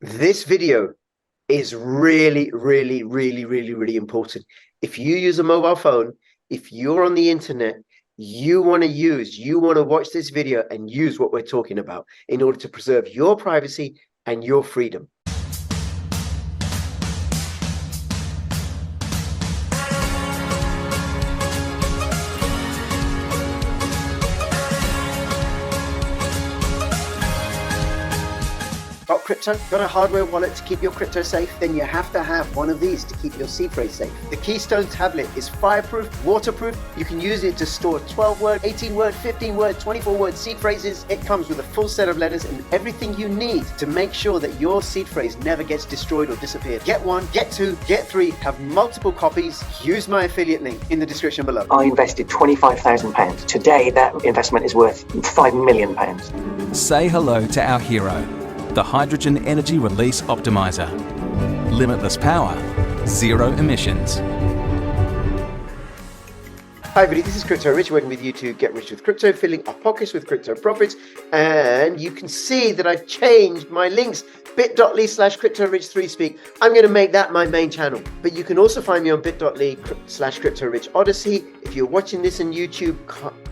This video is really important. If you use a mobile phone, if you're on the internet, you want to watch this video and use what we're talking about in order to preserve your privacy and your freedom. Got crypto? Got a hardware wallet to keep your crypto safe? Then you have to have one of these to keep your seed phrase safe. The KEYSTONE tablet is fireproof, waterproof. You can use it to store 12-word, 18-word, 15-word, 24-word seed phrases. It comes with a full set of letters and everything you need to make sure that your seed phrase never gets destroyed or disappeared. Get one, get two, get three, have multiple copies. Use my affiliate link in the description below. I invested £25,000. Today, that investment is worth £5 million. Say hello to our hero, the Hydrogen Energy Release Optimizer. Limitless power, zero emissions. Hi everybody, this is Crypto Rich, working with you to get rich with crypto, filling our pockets with crypto profits. And you can see that I've changed my links, bit.ly/CryptoRich3Speak. I'm going to make that my main channel. But you can also find me on bit.ly/CryptoRichOdyssey. If you're watching this on YouTube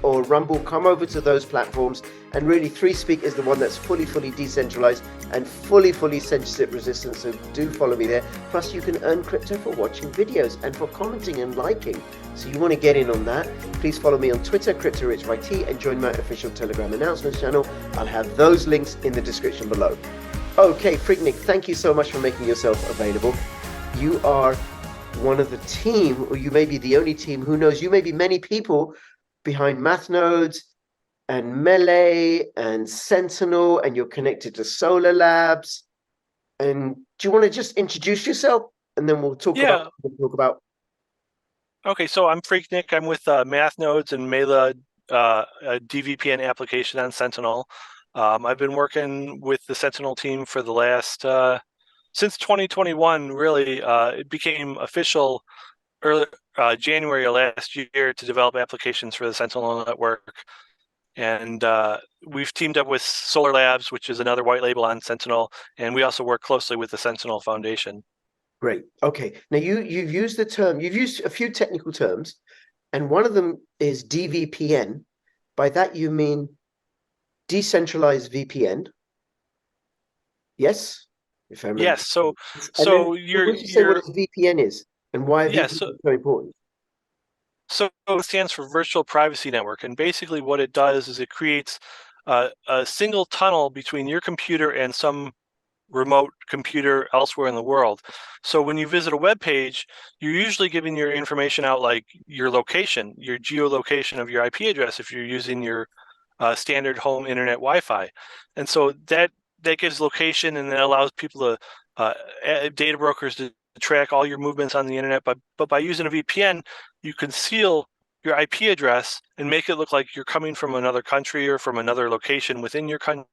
or Rumble, come over to those platforms. And really, 3Speak is the one that's fully decentralized and fully censorship resistant. So do follow me there. Plus, you can earn crypto for watching videos and for commenting and liking. So you want to get in on that, please follow me on Twitter, CryptoRichYT, and join my official Telegram announcements channel. I'll have those links in the description below. Okay, Freqnik, thank you so much for making yourself available. You are one of the team, or you may be the only team, who knows, you may be many people behind Mathnodes and Melee and Sentinel, and you're connected to Solar Labs. And do you want to just introduce yourself, and then we'll talk about. Okay, so I'm Freqnik. I'm with Mathnodes and Melee, a DVPN application on Sentinel. I've been working with the Sentinel team for the last, since 2021, really. It became official early January of last year to develop applications for the Sentinel network. And we've teamed up with Solar Labs, which is another white label on Sentinel, and we also work closely with the Sentinel Foundation. Great. Okay. Now you've used a few technical terms, and one of them is DVPN. By that you mean decentralized VPN. Yes. If I remember. Yes. So you're say what a VPN is and why VPN is so important. So it stands for Virtual Privacy Network, and basically what it does is it creates a single tunnel between your computer and some remote computer elsewhere in the world. So when you visit a web page, you're usually giving your information out, like your location, your geolocation of your IP address if you're using your standard home internet Wi-Fi. And so that gives location, and that allows people to data brokers to track all your movements on the internet. But by using a VPN, you conceal your IP address and make it look like you're coming from another country or from another location within your country.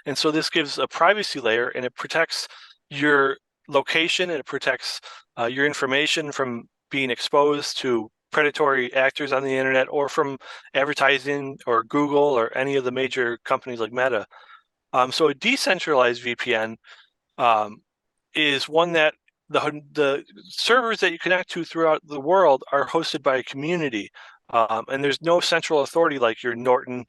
And so this gives a privacy layer, and it protects your location, and it protects your information from being exposed to predatory actors on the internet or from advertising or Google or any of the major companies like Meta. So a decentralized VPN is one that the servers that you connect to throughout the world are hosted by a community, and there's no central authority like your Norton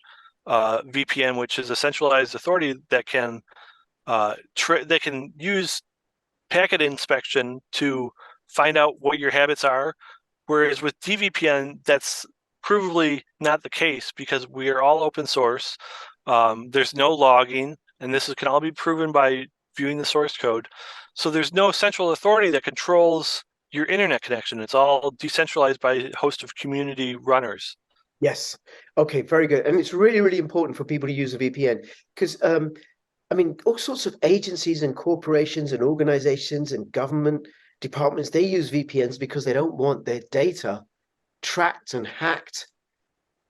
VPN, which is a centralized authority that can use packet inspection to find out what your habits are. Whereas with DVPN, that's provably not the case, because we are all open source. There's no logging, and this can all be proven by viewing the source code. So there's no central authority that controls your internet connection. It's all decentralized by a host of community runners. Yes. Okay, very good. And it's really important for people to use a VPN, because I mean, all sorts of agencies and corporations and organizations and government departments, they use VPNs because they don't want their data tracked and hacked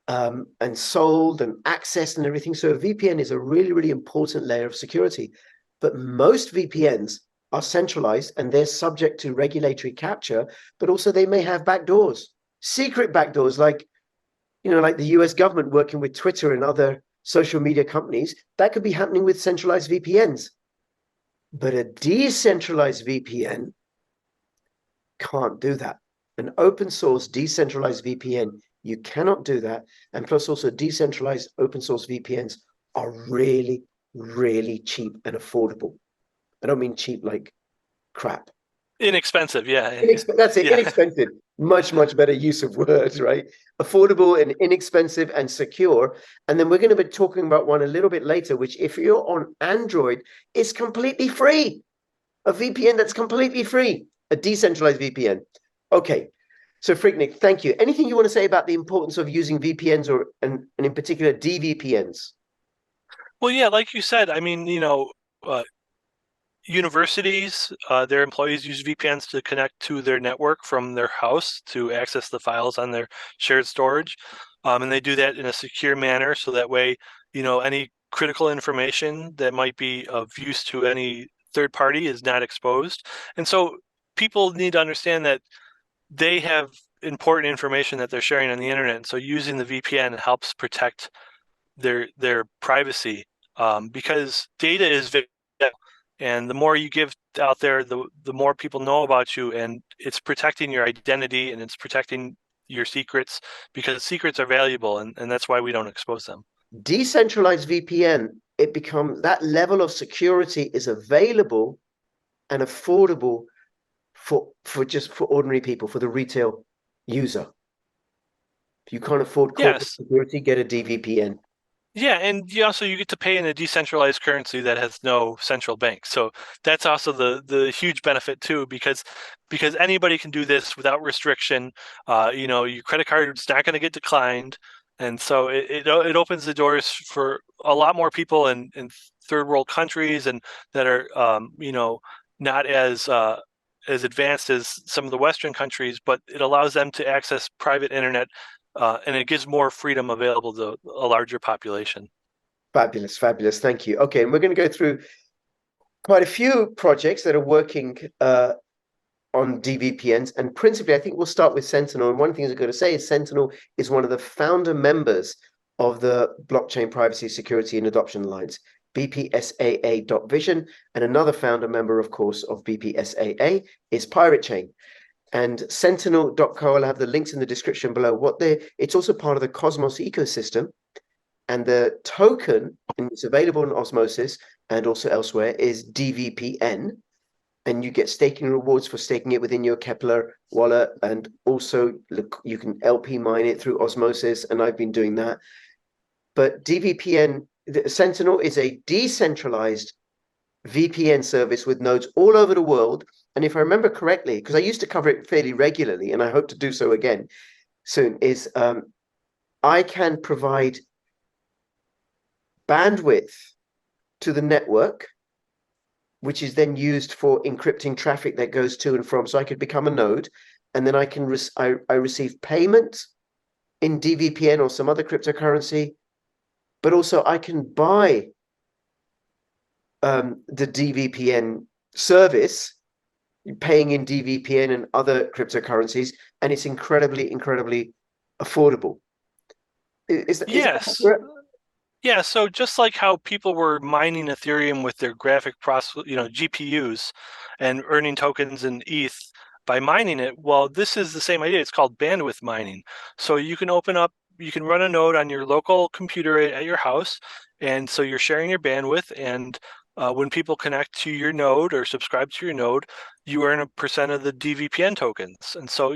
and sold and accessed and everything. So a VPN is a really important layer of security. But most VPNs are centralized, and they're subject to regulatory capture, but also they may have backdoors, secret backdoors, like the US government working with Twitter and other social media companies. That could be happening with centralized VPNs. But a decentralized VPN can't do that. An open source decentralized VPN, you cannot do that. And plus also decentralized open source VPNs are really, really cheap and affordable. I don't mean cheap like crap. Inexpensive, yeah. That's it, Yeah. inexpensive. Much, much better use of words, right? Affordable and inexpensive and secure. And then we're going to be talking about one a little bit later, which if you're on Android, is completely free. A VPN that's completely free, a decentralized VPN. Okay, so Freqnik, thank you. Anything you want to say about the importance of using VPNs and in particular DVPNs? Well, yeah, like you said, I mean, universities, their employees use VPNs to connect to their network from their house to access the files on their shared storage. And they do that in a secure manner. So that way, any critical information that might be of use to any third party is not exposed. And so people need to understand that they have important information that they're sharing on the internet. So using the VPN helps protect their privacy, because data is valuable, and the more you give out there, the more people know about you, and it's protecting your identity and it's protecting your secrets, because secrets are valuable, and that's why we don't expose them. Decentralized VPN, it becomes that level of security is available and affordable for ordinary people, for the retail user. If you can't afford corporate Yes. security, get a DVPN. Yeah, and you get to pay in a decentralized currency that has no central bank. So that's also the huge benefit too, because anybody can do this without restriction. Your credit card is not going to get declined, and so it opens the doors for a lot more people in third world countries and that are not as advanced as some of the Western countries, but it allows them to access private internet. And it gives more freedom available to a larger population. Fabulous, fabulous. Thank you. Okay, and we're going to go through quite a few projects that are working on DVPNs. And principally, I think we'll start with Sentinel. And one thing I'm going to say is Sentinel is one of the founder members of the Blockchain Privacy, Security and Adoption Alliance, BPSAA.vision. And another founder member, of course, of BPSAA is Pirate Chain. And Sentinel.co, I'll have the links in the description below. It's also part of the Cosmos ecosystem. And the token, and it's available in Osmosis and also elsewhere, is DVPN. And you get staking rewards for staking it within your Kepler wallet. And also, look, you can LP mine it through Osmosis, and I've been doing that. But DVPN, Sentinel is a decentralized VPN service with nodes all over the world. And if I remember correctly, because I used to cover it fairly regularly, and I hope to do so again soon, is I can provide bandwidth to the network, which is then used for encrypting traffic that goes to and from. So I could become a node, and then I can I receive payment in DVPN or some other cryptocurrency, but also I can buy the DVPN service, paying in DVPN and other cryptocurrencies, and it's incredibly, incredibly affordable. Yes. Yeah, so just like how people were mining Ethereum with their graphic process, GPUs, and earning tokens in ETH by mining it, well, this is the same idea. It's called bandwidth mining. So you can run a node on your local computer at your house, and so you're sharing your bandwidth, and when people connect to your node or subscribe to your node, you earn a percent of the DVPN tokens. And so,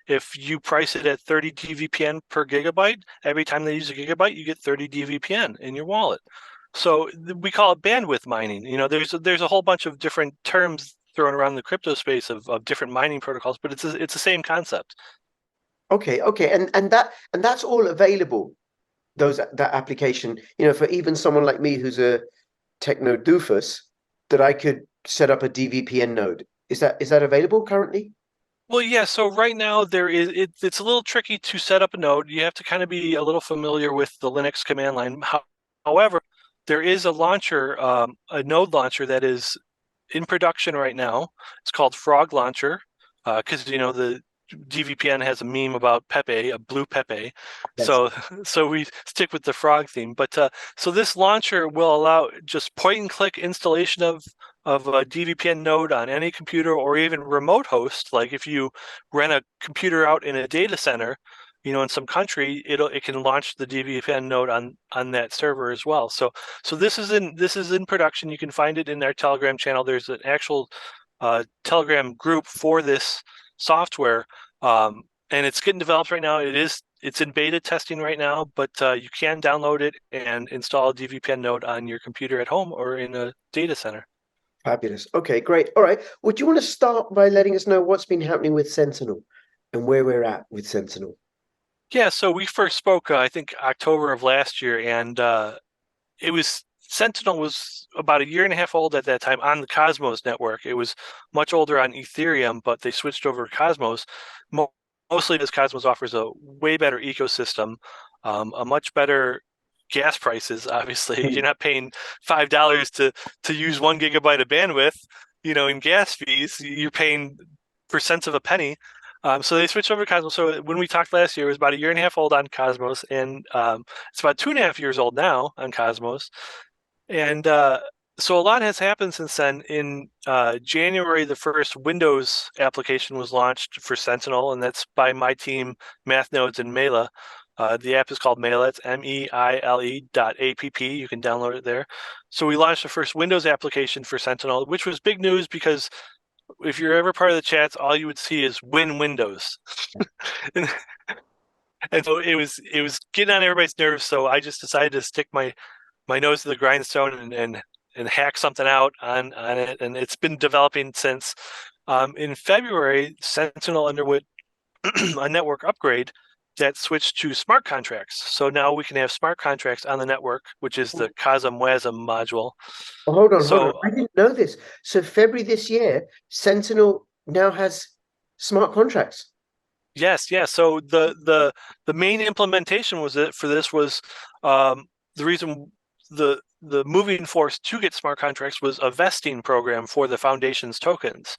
if you price it at 30 DVPN per gigabyte, every time they use a gigabyte, you get 30 DVPN in your wallet. So we call it bandwidth mining. There's a whole bunch of different terms thrown around the crypto space of different mining protocols, but it's the same concept. Okay, and that's all available. That application, for even someone like me who's a techno doofus, that I could set up a DVPN node. Is that available currently? Well, yeah. So right now it's a little tricky to set up a node. You have to kind of be a little familiar with the Linux command line. However, there is a launcher, a node launcher that is in production right now. It's called Frog Launcher, because the DVPN has a meme about Pepe, a blue Pepe. Yes. So we stick with the frog theme. But so this launcher will allow just point and click installation of of a DVPN node on any computer or even remote host. Like if you rent a computer out in a data center, in some country, it can launch the DVPN node on that server as well. So this is in production. You can find it in our Telegram channel. There's an actual Telegram group for this software, and it's getting developed right now. It's in beta testing right now, but you can download it and install a DVPN node on your computer at home or in a data center. Fabulous. Okay, great. All right. Would you want to start by letting us know what's been happening with Sentinel and where we're at with Sentinel? Yeah, so we first spoke, I think, October of last year, and Sentinel was about 1.5 years old at that time on the Cosmos network. It was much older on Ethereum, but they switched over to Cosmos. Mostly because Cosmos offers a way better ecosystem, a much better gas prices. Obviously, you're not paying $5 to use 1 gigabyte of bandwidth, in gas fees. You're paying for cents of a penny. So they switched over to Cosmos. So when we talked last year, it was about 1.5 years old on Cosmos, and it's about 2.5 years old now on Cosmos. And so a lot has happened since then. In January, the first Windows application was launched for Sentinel, and that's by my team, MathNodes and Mela. The app is called Mela. It's MEILE.app. You can download it there. So we launched the first Windows application for Sentinel, which was big news because if you're ever part of the chats, all you would see is Win Windows. And so it was getting on everybody's nerves. So I just decided to stick my nose to the grindstone and hack something out on it, and it's been developing since. In February, Sentinel underwent a network upgrade that switched to smart contracts. So now we can have smart contracts on the network, which is the COSM-WASM module. Oh, hold on. I didn't know this. So February this year, Sentinel now has smart contracts. Yes. So the main implementation was the reason the moving force to get smart contracts was a vesting program for the foundation's tokens.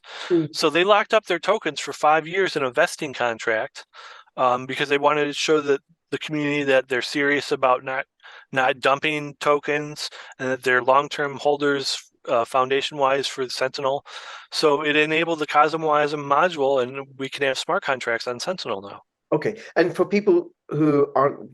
So they locked up their tokens for 5 years in a vesting contract because they wanted to show that the community that they're serious about not dumping tokens and that they're long-term holders foundation-wise for the Sentinel. So it enabled the COSM-WASM module, and we can have smart contracts on Sentinel now. Okay, and for people who aren't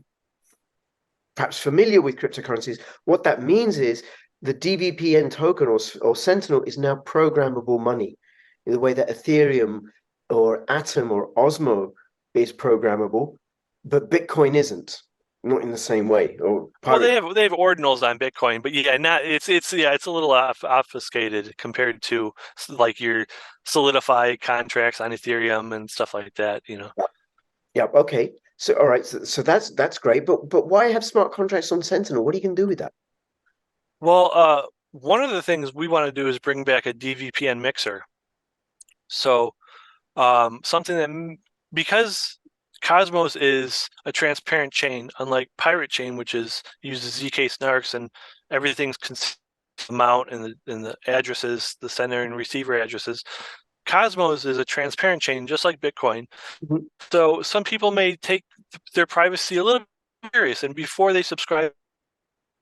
perhaps familiar with cryptocurrencies, what that means is the DVPN token or Sentinel is now programmable money in the way that Ethereum or Atom or Osmo is programmable, but Bitcoin isn't, not in the same way. Well, they have ordinals on Bitcoin, but it's a little obfuscated compared to like your solidified contracts on Ethereum and stuff like that. Yeah. Okay. So all right. So that's great. But why have smart contracts on Sentinel? What are you going to do with that? Well, one of the things we want to do is bring back a DVPN mixer. So something that, because Cosmos is a transparent chain, unlike Pirate Chain, which uses ZK snarks and everything's amount and the addresses, the sender and receiver addresses. Cosmos is a transparent chain, just like Bitcoin. Mm-hmm. So some people may take their privacy a little serious, and before they subscribe,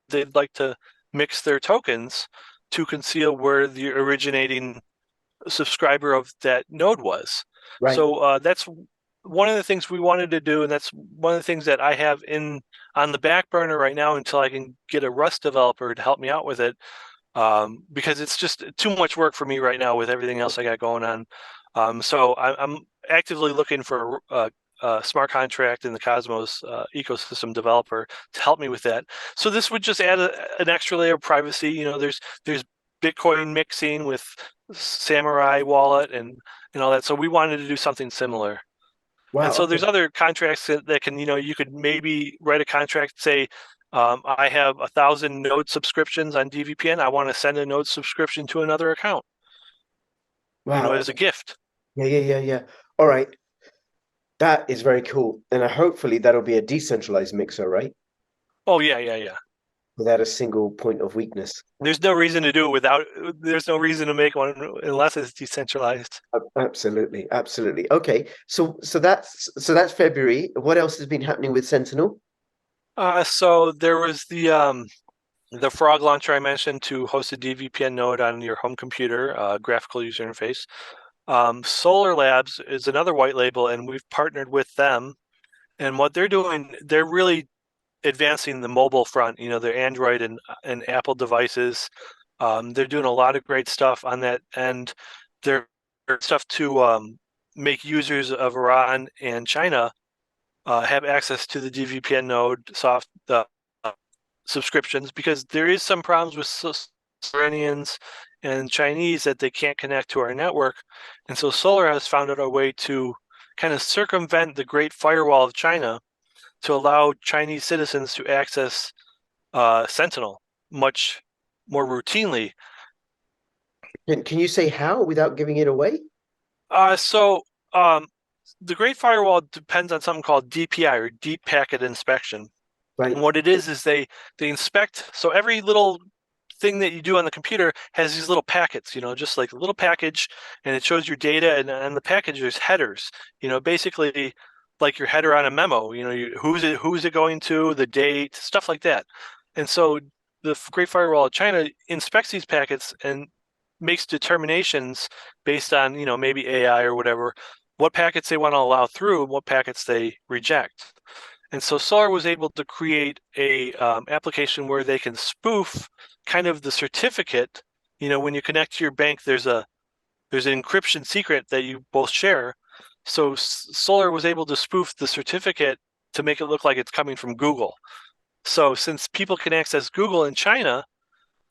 they'd like to mix their tokens to conceal where the originating subscriber of that node was. Right. So that's one of the things we wanted to do, and that's one of the things that I have on the back burner right now until I can get a Rust developer to help me out with it, because it's just too much work for me right now with everything else I got going on. So I'm actively looking for a smart contract in the Cosmos ecosystem developer to help me with that. So this would just add an extra layer of privacy. There's Bitcoin mixing with Samurai wallet and all that. So we wanted to do something similar. Wow, and so there's other contracts that can, you could maybe write a contract, say, I have 1,000 node subscriptions on DVPN. I want to send a node subscription to another account. Wow. As a gift. Yeah. All right. That is very cool. And hopefully that'll be a decentralized mixer, right? Oh, yeah. Without a single point of weakness. There's no reason to do it there's no reason to make one unless it's decentralized. Absolutely. Okay. So that's February. What else has been happening with Sentinel? So there was the the Frog launcher I mentioned to host a DVPN node on your home computer, graphical user interface. Solar Labs is another white label, and we've partnered with them. And what they're doing, they're really advancing the mobile front. You know, their Android and Apple devices. They're doing a lot of great stuff on that, and they're stuff to make users of Iran and China have access to the DVPN node subscriptions, because there is some problems with Iranians and Chinese that they can't connect to our network. And so Solar has found out a way to kind of circumvent the Great Firewall of China to allow Chinese citizens to access Sentinel much more routinely. Can you say how without giving it away? The Great Firewall depends on something called DPI, or Deep Packet Inspection. Right. And what it is they inspect. So every little thing that you do on the computer has these little packets, you know, just like a little package, and it shows your data, and on the package there's headers, you know, basically like your header on a memo, you know, who's it going to, the date, stuff like that. And so the Great Firewall of China inspects these packets and makes determinations based on, you know, maybe AI or whatever, what packets they want to allow through and what packets they reject. And so Solar was able to create a application where they can spoof kind of the certificate. You know, when you connect to your bank, there's an encryption secret that you both share. So Solar was able to spoof the certificate to make it look like it's coming from Google. So since people can access Google in China,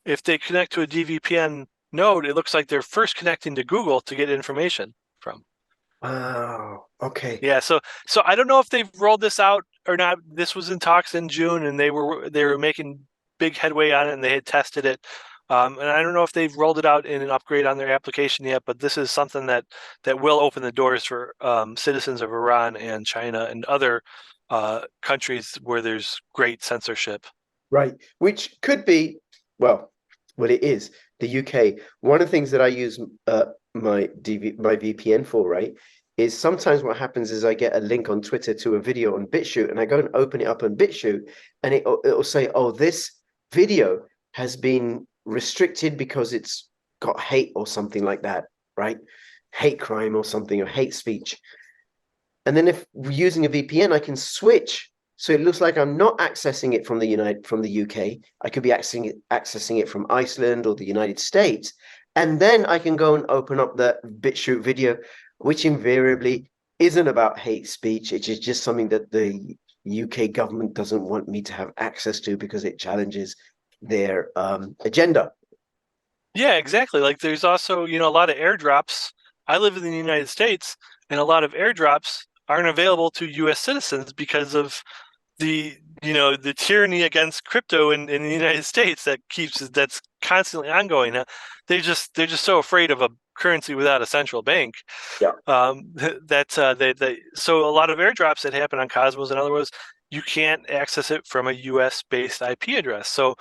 if they connect to a DVPN node, it looks like they're first connecting to Google to get information from. Wow. Okay. Yeah, so I don't know if they've rolled this out or not. This was in talks in June, and they were making big headway on it, and they had tested it. And I don't know if they've rolled it out in an upgrade on their application yet, but this is something that will open the doors for citizens of Iran and China and other countries where there's great censorship. Right. Which could be, well, it is the UK. One of the things that I use my VPN for, right, is sometimes what happens is I get a link on Twitter to a video on BitChute, and I go and open it up on BitChute, and it'll say, oh, this video has been restricted because it's got hate or something like that, right? Hate crime or something, or hate speech. And then if using a VPN, I can switch. So it looks like I'm not accessing it from the UK. I could be accessing it from Iceland or the United States. And then I can go and open up the BitChute video, which invariably isn't about hate speech. It is just something that the UK government doesn't want me to have access to because it challenges their agenda. Yeah, exactly. Like there's also, you know, a lot of airdrops. I live in the United States, and a lot of airdrops aren't available to US citizens because of the tyranny against crypto in the United States that's constantly ongoing. They're just so afraid of a currency without a central bank. Yeah. So a lot of airdrops that happen on Cosmos, in other words, you can't access it from a US based IP address. So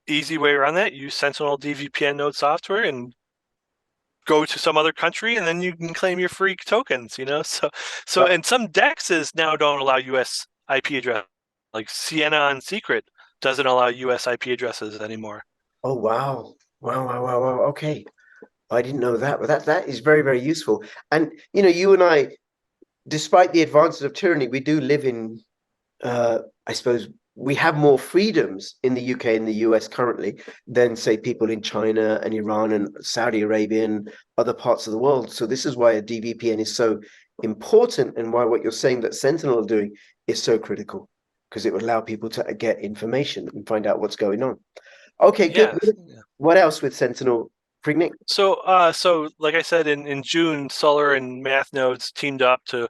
easy way around that, use Sentinel DVPN node software and go to some other country, and then you can claim your free tokens, you know? So and some DEXs now don't allow US IP address, like Sienna on Secret doesn't allow US IP addresses anymore. Oh, wow. Wow. Okay. I didn't know that, but that is very, very useful. And, you know, you and I, despite the advances of tyranny, we do live in, I suppose, we have more freedoms in the UK and the US currently than, say, people in China and Iran and Saudi Arabia and other parts of the world. So this is why a DVPN is so important, and why what you're saying that Sentinel are doing is so critical, because it would allow people to get information and find out what's going on. Okay, good. Yeah. What else with Sentinel, Freqnik? So like I said, in June, Solar and Math Nodes teamed up to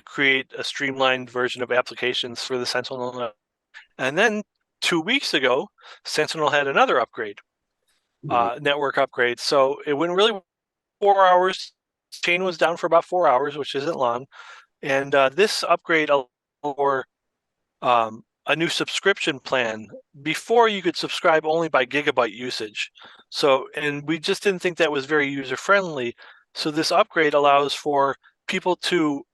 create a streamlined version of applications for the Sentinel node. And then 2 weeks ago, Sentinel had another upgrade, network upgrade. So it went really 4 hours. Chain was down for about 4 hours, which isn't long. And this upgrade for a new subscription plan. Before, you could subscribe only by gigabyte usage. So, and we just didn't think that was very user friendly. So this upgrade allows for people to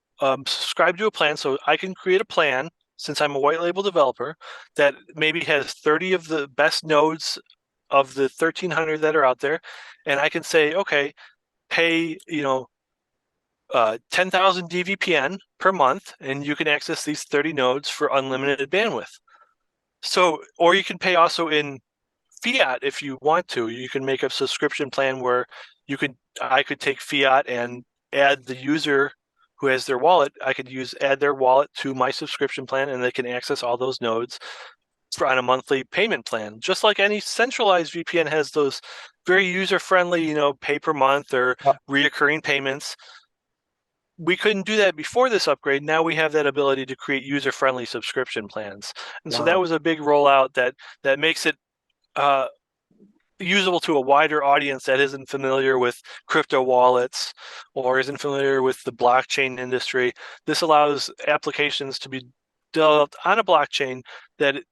subscribe to a plan. So I can create a plan, since I'm a white label developer, that maybe has 30 of the best nodes of the 1,300 that are out there, and I can say, okay, pay 10,000 DVPN per month, and you can access these 30 nodes for unlimited bandwidth. So, or you can pay also in fiat if you want to. You can make a subscription plan where I could take fiat and add the user who has their wallet. I could add their wallet to my subscription plan, and they can access all those nodes on a monthly payment plan. Just like any centralized VPN has those very user-friendly, pay per month or reoccurring payments. We couldn't do that before this upgrade. Now we have that ability to create user-friendly subscription plans. And so that was a big rollout that makes it usable to a wider audience that isn't familiar with crypto wallets or isn't familiar with the blockchain industry. This allows applications to be developed on a blockchain that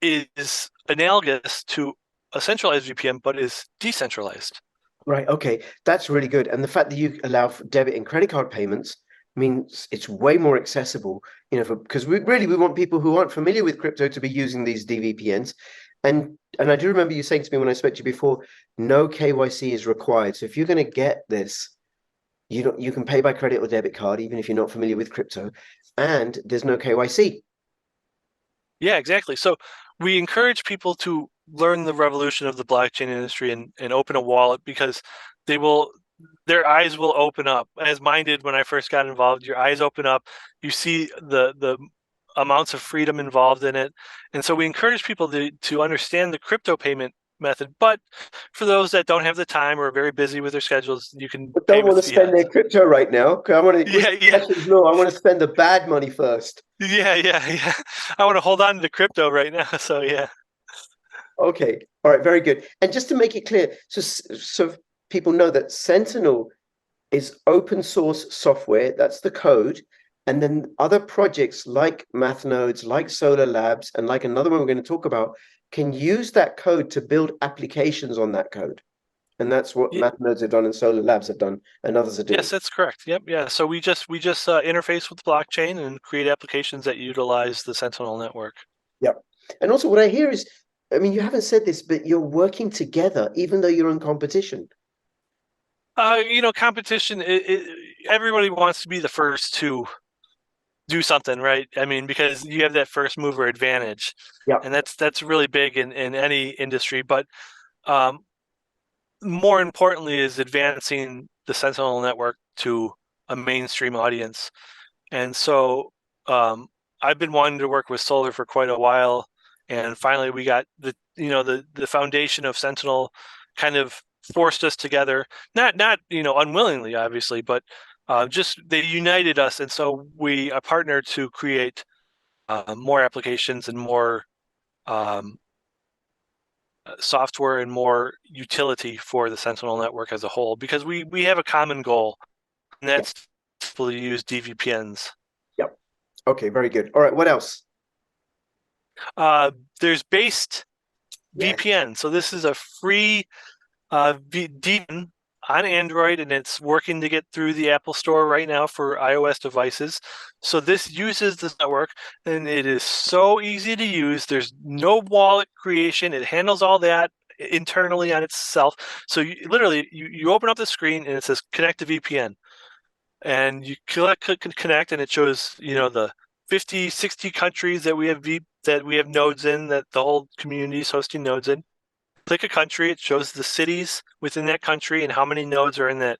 is analogous to a centralized VPN, but is decentralized. Right. Okay. That's really good. And the fact that you allow for debit and credit card payments means it's way more accessible, because we want people who aren't familiar with crypto to be using these DVPNs. And I do remember you saying to me when I spoke to you before, no KYC is required. So if you're going to get this, you can pay by credit or debit card, even if you're not familiar with crypto, and there's no KYC. Yeah, exactly. So we encourage people to learn the revolution of the blockchain industry and open a wallet, because their eyes will open up, as mine did when I first got involved. Your eyes open up, you see the amounts of freedom involved in it. And so we encourage people to understand the crypto payment method. But for those that don't have the time or are very busy with their schedules, you can but don't want to spend their crypto right now. Because I want to I want to spend the bad money first. Yeah. I want to hold on to crypto right now. So yeah. Okay. All right. Very good. And just to make it clear, so people know that Sentinel is open source software. That's the code. And then other projects like MathNodes, like Solar Labs, and like another one we're going to talk about, can use that code to build applications on that code. And that's what MathNodes have done and Solar Labs have done, and others are doing. Yes, that's correct. Yep. Yeah. So we just interface with the blockchain and create applications that utilize the Sentinel network. Yep. And also what I hear is, you haven't said this, but you're working together, even though you're in competition. Competition, everybody wants to be the first to do something, right? Because you have that first mover advantage. Yeah. And that's really big in any industry. But more importantly is advancing the Sentinel network to a mainstream audience. And so I've been wanting to work with Solar for quite a while. And finally we got the foundation of Sentinel kind of forced us together, not unwillingly, obviously, but just they united us. And so we partnered to create more applications and more software and more utility for the Sentinel network as a whole, because we have a common goal, and that's to use DVPNs. Yep. Okay, very good. All right, what else? There's based VPN. So this is a free VPN on Android, and it's working to get through the Apple Store right now for iOS devices. So this uses this network, and it is so easy to use. There's no wallet creation. It handles all that internally on itself. So you open up the screen, and it says connect to VPN. And you click connect, and it shows the 50, 60 countries that we have nodes in, that the whole community is hosting nodes in. Click a country, it shows the cities within that country and how many nodes are in that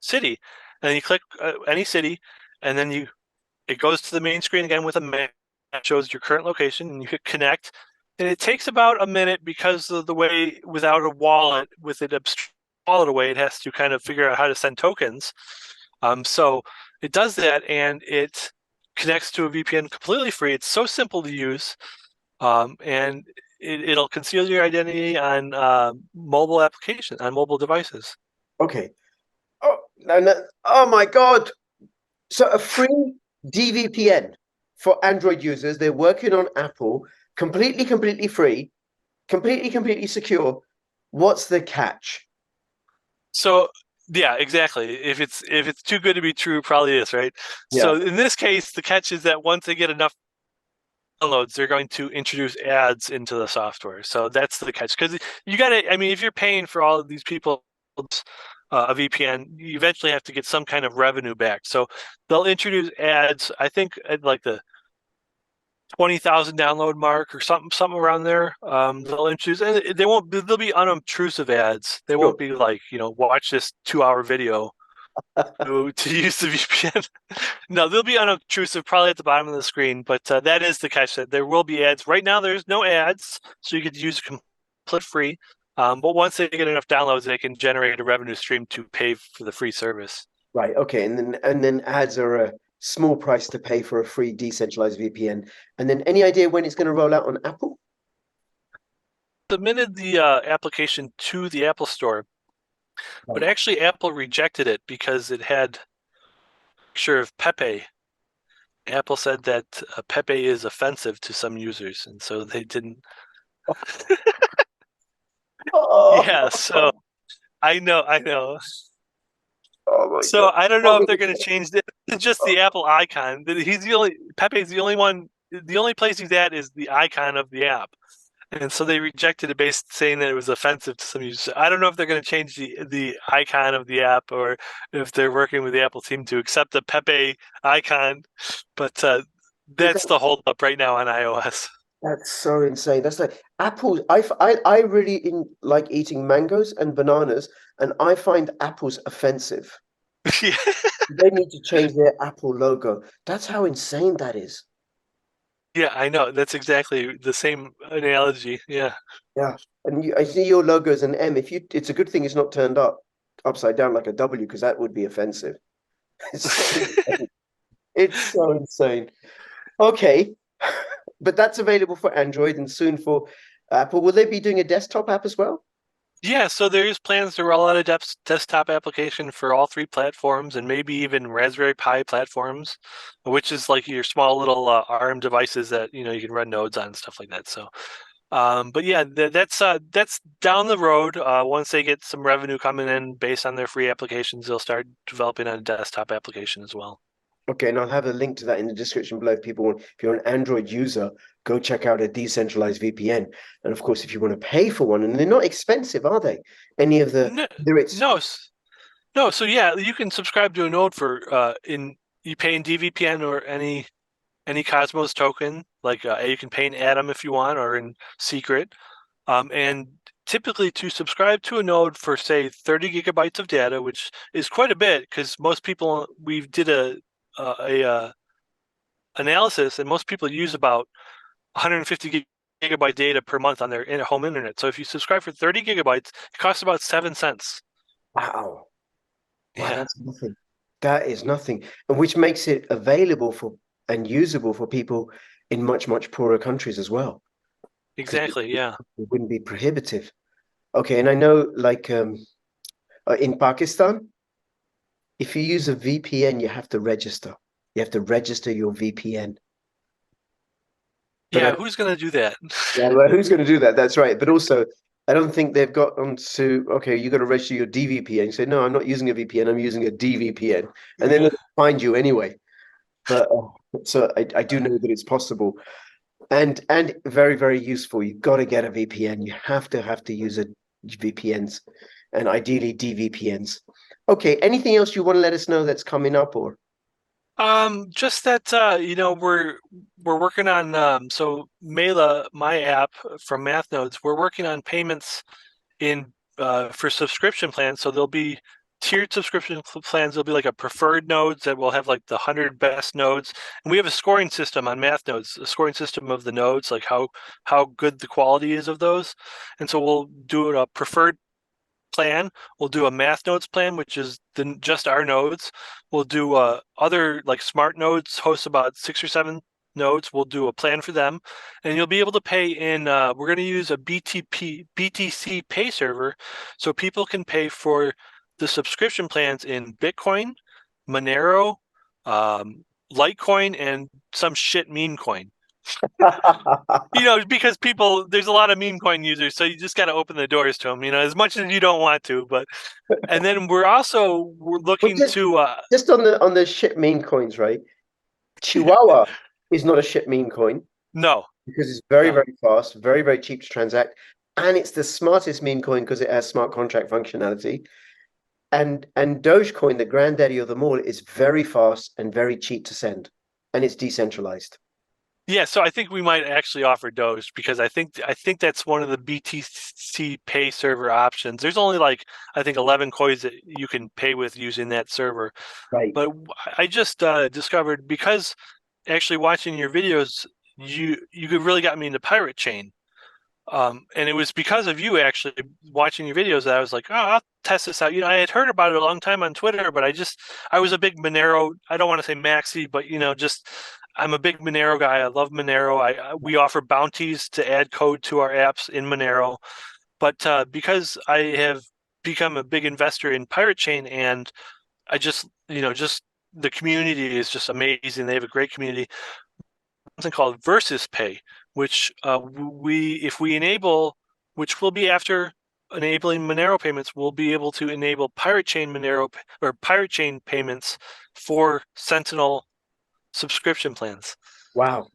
city. And then you click any city, and then it goes to the main screen again with a map that shows your current location, and you hit connect. And it takes about a minute because of the way, without a wallet, with it wallet away, it has to kind of figure out how to send tokens. So it does that, and it connects to a VPN completely free. It's so simple to use, and it'll conceal your identity on mobile applications, on mobile devices. Okay. Oh, no. Oh my God. So a free DVPN for Android users. They're working on Apple, completely free, completely secure. What's the catch? So yeah, exactly. If it's too good to be true, it probably is, right? Yeah. So in this case, the catch is that once they get enough downloads, they're going to introduce ads into the software. So that's the catch. Because you got to, I mean, if you're paying for all of these people a VPN, you eventually have to get some kind of revenue back. So they'll introduce ads, I think at like the 20,000 download mark or something around there. They'll introduce, and they'll be unobtrusive ads. They won't be like, watch this 2-hour video to use the VPN. No, they'll be unobtrusive, probably at the bottom of the screen, but that is the catch. That there will be ads. Right now, there's no ads, so you could use complete free. But once they get enough downloads, they can generate a revenue stream to pay for the free service. Right. Okay. And then ads are a small price to pay for a free decentralized VPN. And then any idea when it's going to roll out on Apple? Submitted the application to the Apple Store, but actually Apple rejected it because it had a picture of Pepe. Apple said that Pepe is offensive to some users, and so they didn't. Yeah, so I know. Oh my So God. I don't know if they're going to change it. It's just the Apple icon. Pepe's the only one. The only place he's at is the icon of the app, and so they rejected it based saying that it was offensive to some users. I don't know if they're going to change the icon of the app or if they're working with the Apple team to accept the Pepe icon, but that's the holdup right now on iOS. That's so insane. That's like apples. I really like eating mangoes and bananas, and I find apples offensive. Yeah. They need to change their Apple logo. That's how insane that is. Yeah, I know. That's exactly the same analogy. Yeah. Yeah, and I see your logo is an M. It's a good thing it's not turned upside down like a W, because that would be offensive. It's so insane. Okay. But that's available for Android and soon for Apple. Will they be doing a desktop app as well? Yeah, so there's plans to roll out a desktop application for all 3 platforms and maybe even Raspberry Pi platforms, which is like your small little ARM devices that you can run nodes on and stuff like that. So, but yeah, that's down the road. Once they get some revenue coming in based on their free applications, they'll start developing a desktop application as well. Okay, and I'll have a link to that in the description below. If you're an Android user, go check out a decentralized VPN. And of course, if you want to pay for one, and they're not expensive, are they? Any of the No. So yeah, you can subscribe to a node for you pay in DVPN or any Cosmos token. Like you can pay in Atom if you want, or in Secret. And typically, to subscribe to a node for say 30 gigabytes of data, which is quite a bit, because most people we did a analysis, and most people use about 150 gigabyte data per month on their home internet. So if you subscribe for 30 gigabytes, it costs about 7 cents. Wow. Yeah, that's nothing. That is nothing, and which makes it available for and usable for people in much poorer countries as well. exactly. Yeah, it wouldn't be prohibitive. Okay, and I know, like in Pakistan, if you use a VPN, you have to register. You have to register your VPN. But who's going to do that? Yeah, well, who's going to do that? That's right. But also, I don't think they've got onto, okay, you got to register your DVPN. You say, no, I'm not using a VPN. I'm using a DVPN. And then they'll find you anyway. But so I do know that it's possible. And very, very useful. You've got to get a VPN. You have to use a VPNs, and ideally DVPNs. Okay, anything else you want to let us know that's coming up, or? Just that we're working on so Mela, my app from MathNodes, we're working on payments in for subscription plans. So there'll be tiered subscription plans. There'll be like a preferred nodes that will have like the 100 best nodes, and we have a scoring system on MathNodes, a scoring system of the nodes, like how good the quality is of those. And so we'll do a preferred plan. We'll do a MathNodes plan, which is just our nodes. We'll do other like smart nodes, host about 6 or 7 nodes. We'll do a plan for them, and you'll be able to pay in. We're going to use a BTC pay server, so people can pay for the subscription plans in Bitcoin, Monero, Litecoin, and some shit meme coin. Because there's a lot of meme coin users, so you just got to open the doors to them, as much as you don't want to. But and then we're looking to just on the shit meme coins, right? Chihuahua is not a shit meme coin. No. because it's very, No. very fast, very, very cheap to transact, and it's the smartest meme coin because it has smart contract functionality. And Dogecoin, the granddaddy of them all, is very fast and very cheap to send, and it's decentralized. Yeah, so I think we might actually offer Doge because I think that's one of the BTC pay server options. There's only like I think 11 coins that you can pay with using that server. Right. But I just discovered because actually watching your videos, you really got me into Pirate Chain. And it was because of you actually watching your videos that I was like, oh, I'll test this out. I had heard about it a long time on Twitter, but I was a big Monero. I don't want to say maxi, but just I'm a big Monero guy. I love Monero. We offer bounties to add code to our apps in Monero, but because I have become a big investor in Pirate Chain, and I just the community is just amazing. They have a great community. Something called Versus Pay, which if we enable, which will be after enabling Monero payments, we'll be able to enable Pirate Chain Monero or Pirate Chain payments for Sentinel subscription plans. Wow.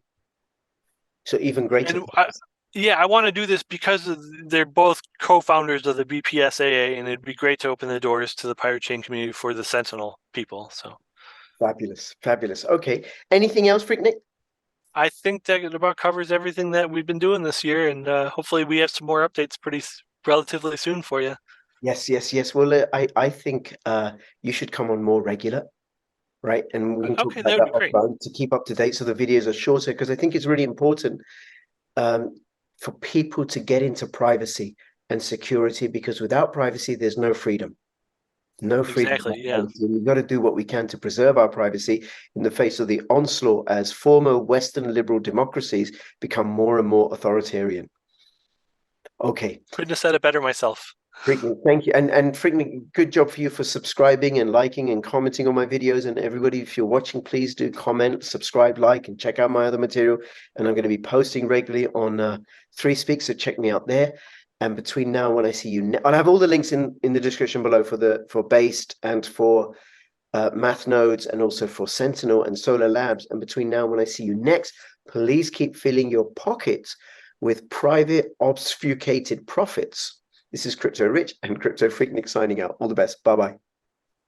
So even greater. And I want to do this because they're both co-founders of the BPSAA, and it'd be great to open the doors to the Pirate Chain community for the Sentinel people. So Fabulous, fabulous. Okay. Anything else, Freqnik? I think that about covers everything that we've been doing this year, and hopefully we have some more updates relatively soon for you. Yes, yes, yes. Well, I think you should come on more regular, right? And we can talk Okay, about that would that be great. offline to keep up to date so the videos are shorter, because I think it's really important for people to get into privacy and security, because without privacy, there's no freedom. No freedom. Exactly, yeah. We've got to do what we can to preserve our privacy in the face of the onslaught as former Western liberal democracies become more and more authoritarian. Okay. Couldn't have said it better myself. Freqnik, thank you. And Freqnik, good job for you for subscribing and liking and commenting on my videos. And everybody, if you're watching, please do comment, subscribe, like, and check out my other material. And I'm going to be posting regularly on 3Speak, so check me out there. And between now and when I see you, I'll have all the links in the description below for Based and for Math Nodes, and also for Sentinel and Solar Labs. And between now and when I see you next, please keep filling your pockets with private obfuscated profits. This is Crypto Rich and Crypto Freqnik signing out. All the best. Bye-bye.